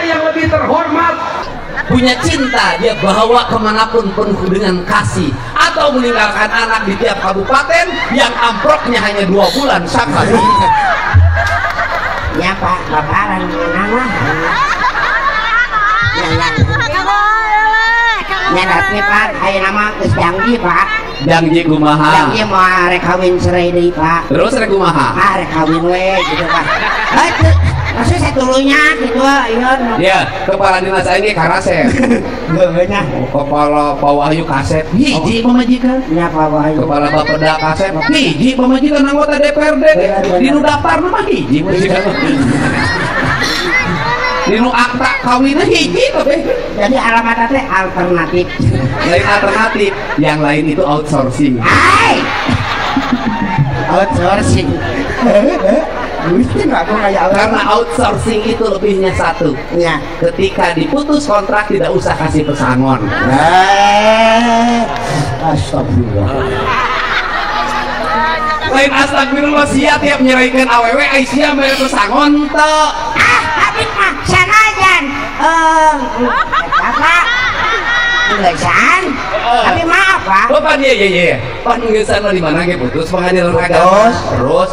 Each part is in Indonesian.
mana yang lebih terhormat? Punya cinta dia bawa kemanapun penuh dengan kasih, atau meninggalkan anak di tiap kabupaten yang amproknya hanya 2 bulan sekali. Ya Pak, baparan nama ya tapi Pak, ayo nama geus Jangji Pak. Jangji kumaha? Jangji mau rek kawin cerai deui Pak. Terus rek kumaha? Rek kawin we gitu Pak. Maksudnya satulunya gitu iya. Ya, kepala dinas aing ge karasep. Geunya. Kepala Pak Wahyu kasep hiji pamajikan. Nya Pak Wahyu. Kepala Bapeda kasep hiji pamajikan anggota DPRD. Dinu daftar mah hiji pamajikan. Dinu akta kawinnya hiji kabeh. Jadi alamatnya teh alternatif. Lain alternatif, yang lain itu outsourcing. Hai. Outsourcing. Mesti nggak aku kayak Karena outsourcing itu lebihnya satu. Ya. Ketika diputus kontrak tidak usah kasih pesangon. Astagfirullah. Lain astagfirullah sia tiap nyeraikan awewe Aisyah mere pesangon teu. Tapi mah sanajan. Apa? Tulisan. Tapi maaf Pak. Bapak dia. Pan ngeusan di mana ge putus pengadilan agama. Terus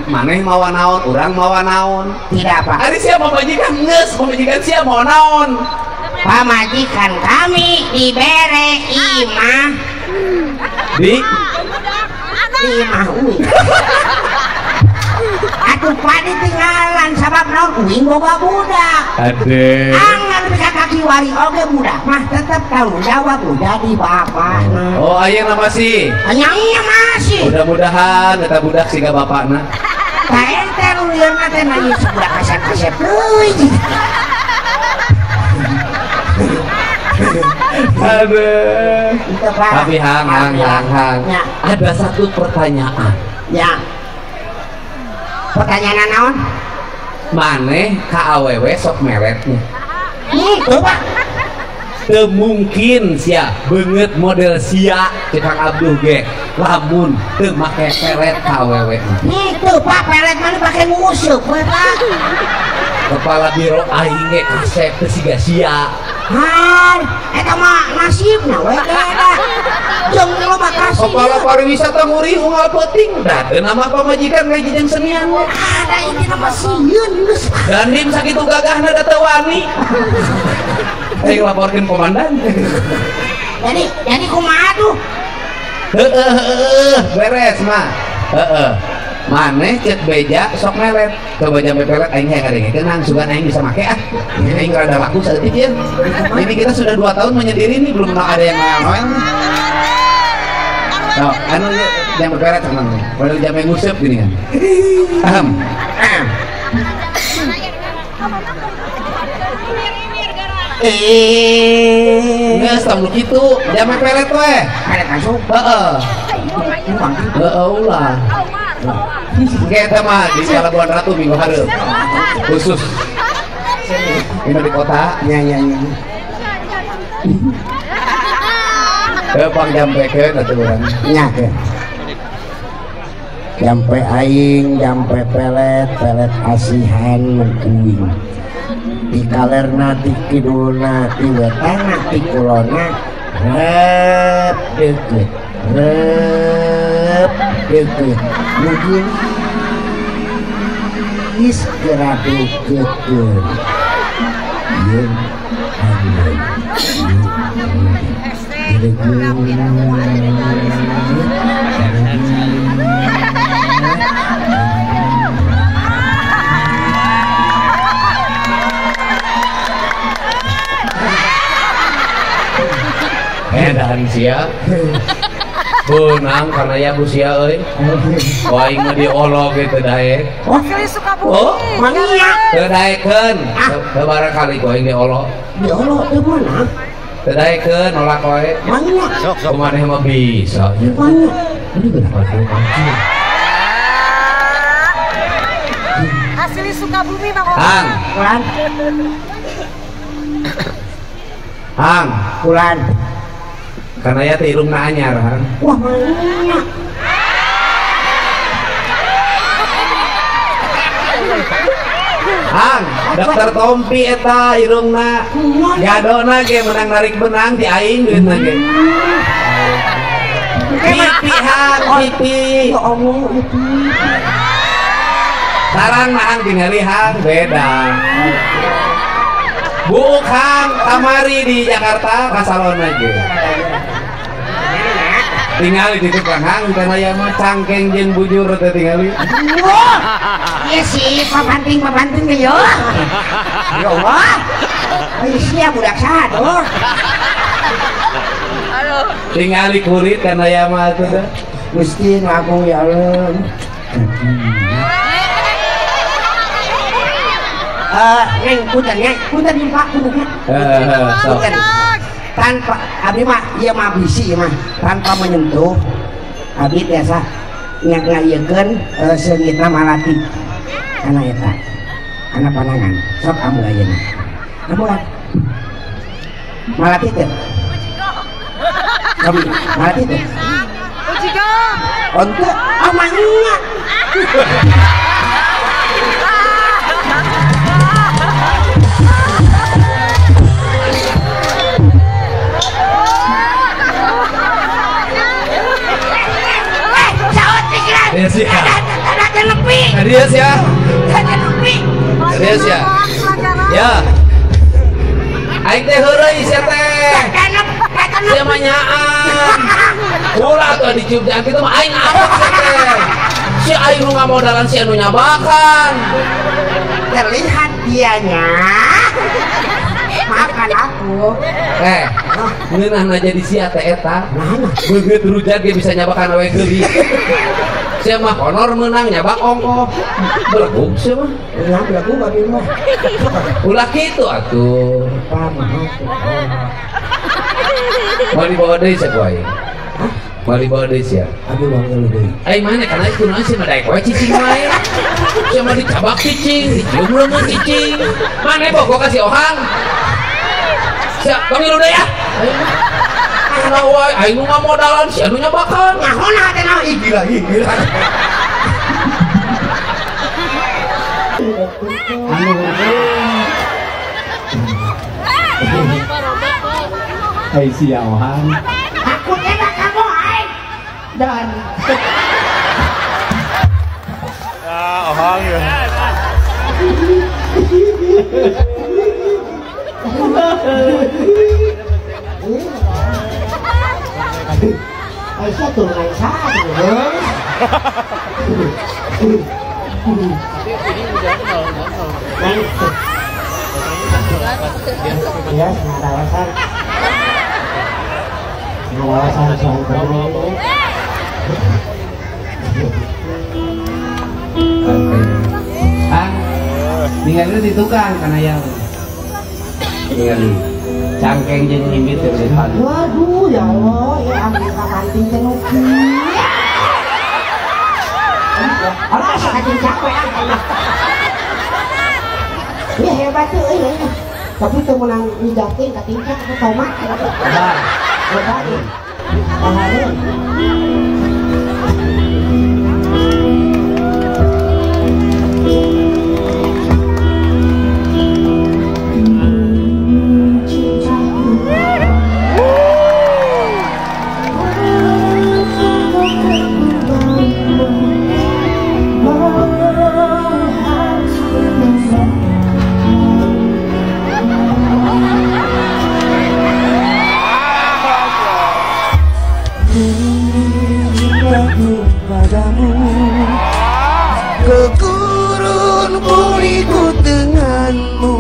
maneh mawa naon, urang mawa naon. Tidak Pak. Ari sia pamajikan geus, pamajikan sia mau naon. Pamajikan kami dibere imah Di imah uing. Atuh Pak ditinggalan sabab naon uing boga budak. Ade. Angan bisa kaki wari oge budak mah tetep tanggung jawab jadi bapakna. Oh aya nama sih. Hanya masih. Mudah-mudahan eta budak siga bapakna. Ka ente nu lieuna teh nangis budak kasep-kasep euy. Aduh. Itu Pak. Tapi hang. Ya. Ada satu pertanyaan. Ya. Pertanyaan naon? Maneh ka awewe sok meletnya. Itu Pak. Teu mungkin sia beungeut model sia Kang Abduh ge lamun teu make pelet ka awewe. Itu Pak pelet mana pakai ngusuk we Pak. Kepala biro aing ge kasep teu siga sia. Han, eta mah nasibna we eta. Jeung loba kasih. Kepala pariwisata muri unggal peuting da teu nama pamajikan gaji jeung senian we. Ada ini nama sieun geus. Dandim sakitu gagahna da teu wani. Aing laporkeun komandan. Jadi kumaha tuh? Beres mah. Maneh cek beja sok melet ke beja melet aing hayang ngadengekeun angsugan aing bisa make ah. Aing rada laku saeutik ya. Ini kita sudah 2 tahun menyendiri nih belum ada yang ngoel. Nah, anu jam beres teman. Padahal jam nguseup gini kan. Paham? Geus tong kitu, jam pelet we. Pelet asup. Ulah. Kita mah di Pelabuhan Ratu minggu hari khusus ini di kota. Ya. Bang jampekeun atuh urang. Nya ke. Jampe aing, jampe pelet asihan uing. Di kalerna di kidulna di wetana di kulona rep deket mungkin segera deketin yang edan sia benang karena ya bu sia euy waing mah diolog gitu daek oh mania teu daekeun teu barangkali waing diolog teu mana teu daekeun nolak wae mania kumaneh mah bisa mania ini kenapa tuh panci asli Sukabumi mah Hang Kulan karena ya teh irungna anyar Hang wah mana Hang Dokter Tompi eta irungna gadona ge menang narik benang di aing duitna ge pipi ya Allah itu sarang nahan tingali hang beda buuk hang kamari di Jakarta kasalona ge tinggal di tukang hang karena ya mah cangkeng jeung bujur teh tingali iya sih papanting deh yo ya Allah iya budak sadur tinggali kulit karena ya mah tuh Gusti ngaku ya Allah neng punten Pak punten tanpa abdi mah ieu mah bisi mah tanpa menyentuh abdi biasa ngayekeun seungitna malati kana eta kana panangan sok ambu ayeuna ambu malati teh kami malati teh onte amangnya Serius ya? Ada lebih. Serius ya? Ada lebih. Serius ya? Ya. Aing teh heureuy sia teh. Sia mah nyaan. Ulah tuh dicium jangan kitu mah aing awak sia teh. Si aing nu ngamodalan si anu nyabakan. Terlihat dianya. Maafkan aku. Ngeunahna jadi sia teh eta. Beungeut rujak ge bisa nyabakan awe geulis. Sia mah honor menang nyabak ongkoh. Belegug sia mah. Belegug abi mah. Ulah kitu atuh. Bali bawa deui sia ku aing. Bali bawa deui sia. Abi bawa deui. Aing mana kana itu naon sia mah daek we cicing wae. Sia mah dicabak cicing, dicium leungeut cicing. Mane bogo ka si Ohang. Sia pangilu deui ya. Kana wae aing nu ngamodalan sia anu nyabakan. Nyahona teh naon ih gila. Hai si Ohang. Aku tembak kamu hai. Dan Ohang ya. Aisyah tuh Aisyah. Ya, ngarawasan soal perlu. Ningali di tukang kana yang ningali cangkeng jeung himit di depan. Waduh ya Allah, ya ambil kapanting teh nuki. Alah sakit capek ya hebat tuh tapi tuh menang ngejatin ke tingkat ke tomat hebat Kegurun pun ikut denganmu.